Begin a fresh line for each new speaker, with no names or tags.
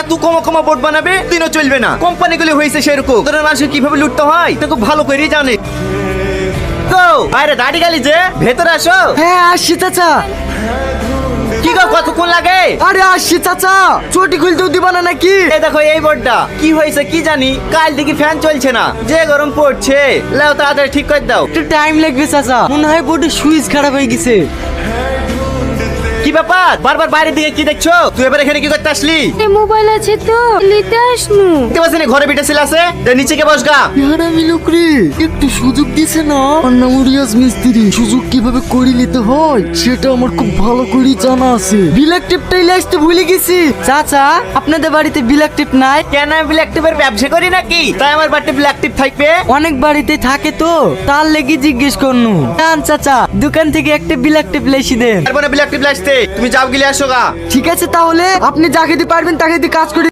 এত কমা কমা বোর্ড বানাবে দিনও চলবে না। কোম্পানিগুলো হয়েছে সেরকম, তোর মানুষ কিভাবে লুটতে হয় তো খুব ভালো করেই জানে। গো আরে দাড়ি গালি যে ভেতরে আসো।
হ্যাঁ আসছি চাচা।
কি গো কতক্ষণ লাগে?
আরে আসছি চাচা, চটি খুলতেও দিবা না নাকি?
এই দেখো এই বোর্ডটা কি হয়েছে কি জানি, কাল দেখি ফ্যান চলছে না, যে গরম পড়ছে। লাও তাড়াতাড়ি ঠিক করে দাও।
একটু টাইম লাগবে চাচা, মনে হয় বোর্ডের সুইচ খারাপ হয়ে গেছে।
কি ব্যাপার বারবার বাইরে দিকে কি দেখছো? তুই এবার এখানে কি করতে আসলি?
মোবাইল আছে তো নিতে আসনু।
দেখতে পাচ্ছি না ঘরে বিটেছিল আছে, নিচে কে বসগা।
হারামি লোক রে, একটু সুযোগ দিছে না। আমার নাম রিয়াজ মিস্ত্রি, সুযোগ কিভাবে করে নিতে হয় সেটা আমার খুব ভালো করে জানা আছে। ব্ল্যাক টিপটাই আসতে ভুলে গেছি। চাচা আপনাদের বাড়িতে ব্ল্যাক টিপ নাই?
কেন আমি ব্ল্যাক টিপের ব্যবসা করি নাকি তাই আমার বাড়িতে ব্ল্যাক টিপ থাকবে?
অনেক বাড়িতে থাকে তো, তার লেগে জিজ্ঞেস করনু। জান চাচা, দোকান থেকে একটা ব্ল্যাক টিপ লেসি দেন।
তারপরে ব্ল্যাক টিপ আসতে তুমি যাও গিলে আসো গা।
ঠিক আছে, তাহলে আপনি যাকে দিয়ে পারবেন তাকে দিয়ে কাজ করে